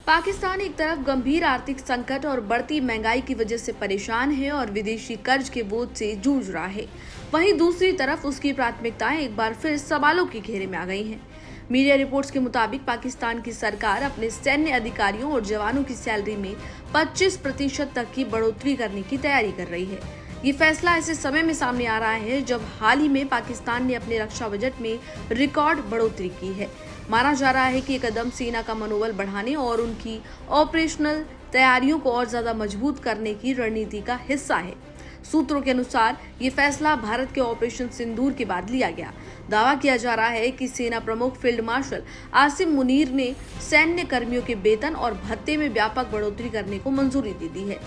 पाकिस्तान एक तरफ गंभीर आर्थिक संकट और बढ़ती महंगाई की वजह से परेशान है और विदेशी कर्ज के बोझ से जूझ रहा है। वहीं दूसरी तरफ उसकी प्राथमिकताएं एक बार फिर सवालों के घेरे में आ गई हैं। मीडिया रिपोर्ट्स के मुताबिक पाकिस्तान की सरकार अपने सैन्य अधिकारियों और जवानों की सैलरी में 25% तक की बढ़ोतरी करने की तैयारी कर रही है। ये फैसला ऐसे समय में सामने आ रहा है जब हाल ही में पाकिस्तान ने अपने रक्षा बजट में रिकॉर्ड बढ़ोतरी की है। माना जा रहा है कि ये कदम सेना का मनोबल बढ़ाने और उनकी ऑपरेशनल तैयारियों को और ज्यादा मजबूत करने की रणनीति का हिस्सा है। सूत्रों के अनुसार ये फैसला भारत के ऑपरेशन सिंदूर के बाद लिया गया। दावा किया जा रहा है कि सेना प्रमुख फील्ड मार्शल आसिम मुनीर ने सैन्य कर्मियों के वेतन और भत्ते में व्यापक बढ़ोतरी करने को मंजूरी दे दी है।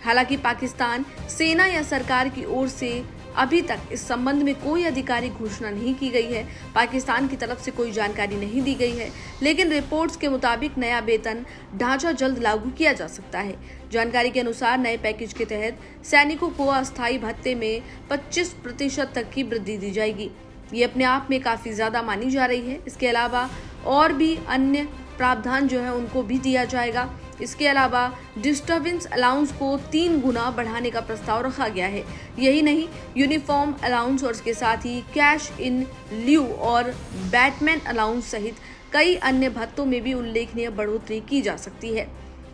हालांकि पाकिस्तान सेना या सरकार की ओर से अभी तक इस संबंध में कोई आधिकारिक घोषणा नहीं की गई है। पाकिस्तान की तरफ से कोई जानकारी नहीं दी गई है, लेकिन रिपोर्ट्स के मुताबिक नया वेतन ढांचा जल्द लागू किया जा सकता है। जानकारी के अनुसार नए पैकेज के तहत सैनिकों को अस्थायी भत्ते में 25% तक की वृद्धि दी जाएगी। ये अपने आप में काफी ज्यादा मानी जा रही है। इसके अलावा और भी अन्य प्रावधान जो है उनको भी दिया जाएगा। इसके अलावा डिस्टर्बेंस अलाउंस को 3 गुना बढ़ाने का प्रस्ताव रखा गया है। यही नहीं, यूनिफॉर्म अलाउंस और इसके साथ ही कैश इन ल्यू और बैटमैन अलाउंस सहित कई अन्य भत्तों में भी उल्लेखनीय बढ़ोतरी की जा सकती है।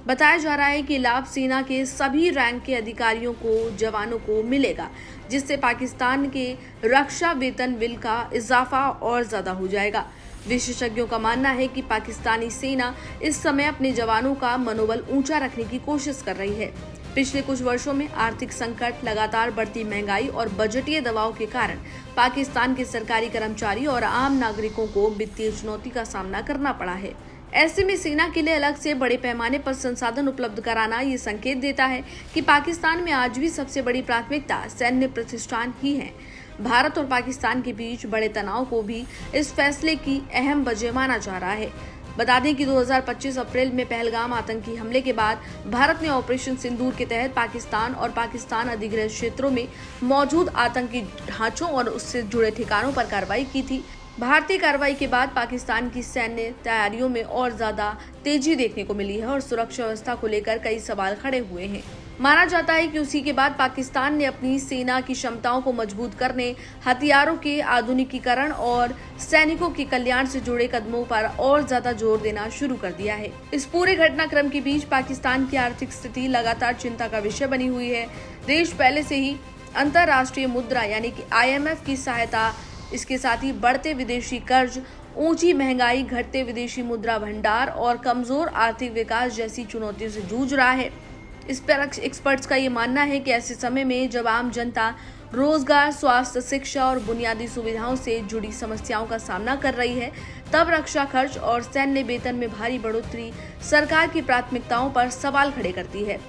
बताया जा रहा है कि लाभ सेना के सभी रैंक के अधिकारियों को, जवानों को मिलेगा, जिससे पाकिस्तान के रक्षा वेतन बिल का इजाफा और ज्यादा हो जाएगा। विशेषज्ञों का मानना है कि पाकिस्तानी सेना इस समय अपने जवानों का मनोबल ऊंचा रखने की कोशिश कर रही है। पिछले कुछ वर्षों में आर्थिक संकट, लगातार बढ़ती महंगाई और बजटीय दबाव के कारण पाकिस्तान के सरकारी कर्मचारी और आम नागरिकों को वित्तीय चुनौती का सामना करना पड़ा है। ऐसे में सेना के लिए अलग से बड़े पैमाने पर संसाधन उपलब्ध कराना ये संकेत देता है कि पाकिस्तान में आज भी सबसे बड़ी प्राथमिकता सैन्य प्रतिष्ठान ही है। भारत और पाकिस्तान के बीच बड़े तनाव को भी इस फैसले की अहम वजह माना जा रहा है। बता दें कि 2025 अप्रैल में पहलगाम आतंकी हमले के बाद भारत ने ऑपरेशन सिंदूर के तहत पाकिस्तान और पाकिस्तान अधिकृत क्षेत्रों में मौजूद आतंकी ढांचों और उससे जुड़े ठिकानों पर कार्रवाई की थी। भारतीय कार्रवाई के बाद पाकिस्तान की सैन्य तैयारियों में और ज्यादा तेजी देखने को मिली है और सुरक्षा व्यवस्था को लेकर कई सवाल खड़े हुए हैं। माना जाता है कि उसी के बाद पाकिस्तान ने अपनी सेना की क्षमताओं को मजबूत करने, हथियारों के आधुनिकीकरण और सैनिकों के कल्याण से जुड़े कदमों पर और ज्यादा जोर देना शुरू कर दिया है। इस पूरे घटनाक्रम के बीच पाकिस्तान की आर्थिक स्थिति लगातार चिंता का विषय बनी हुई है। देश पहले से ही अंतर्राष्ट्रीय मुद्रा यानी कि IMF की सहायता, इसके साथ ही बढ़ते विदेशी कर्ज, ऊंची महंगाई, घटते विदेशी मुद्रा भंडार और कमजोर आर्थिक विकास जैसी चुनौतियों से जूझ रहा है। इस पर एक्सपर्ट्स का ये मानना है कि ऐसे समय में जब आम जनता रोजगार, स्वास्थ्य, शिक्षा और बुनियादी सुविधाओं से जुड़ी समस्याओं का सामना कर रही है, तब रक्षा खर्च और सैन्य वेतन में भारी बढ़ोतरी सरकार की प्राथमिकताओं पर सवाल खड़े करती है।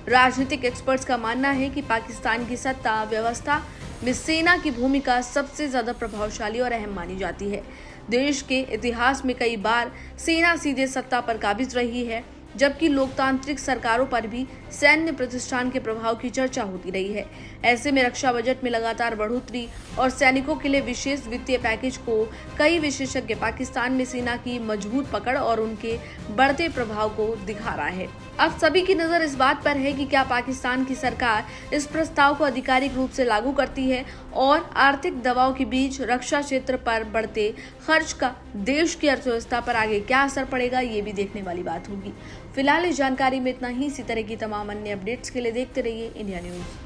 राजनीतिक एक्सपर्ट्स का मानना है कि पाकिस्तान की सत्ता व्यवस्था में सेना की भूमिका सबसे ज्यादा प्रभावशाली और अहम मानी जाती है। देश के इतिहास में कई बार सेना सीधे सत्ता पर काबिज रही है, जबकि लोकतांत्रिक सरकारों पर भी सैन्य प्रतिष्ठान के प्रभाव की चर्चा होती रही है। ऐसे में रक्षा बजट में लगातार बढ़ोतरी और सैनिकों के लिए विशेष वित्तीय पैकेज को कई विशेषज्ञ पाकिस्तान में सेना की मजबूत पकड़ और उनके बढ़ते प्रभाव को दिखा रहा है। अब सभी की नजर इस बात पर है कि क्या पाकिस्तान की सरकार इस प्रस्ताव को आधिकारिक रूप से लागू करती है और आर्थिक दबाव के बीच रक्षा क्षेत्र पर बढ़ते खर्च का देश की अर्थव्यवस्था पर आगे क्या असर पड़ेगा, ये भी देखने वाली बात होगी। फिलहाल इस जानकारी में इतना ही। इसी तरह की तमाम अन्य अपडेट्स के लिए देखते रहिए इंडिया न्यूज।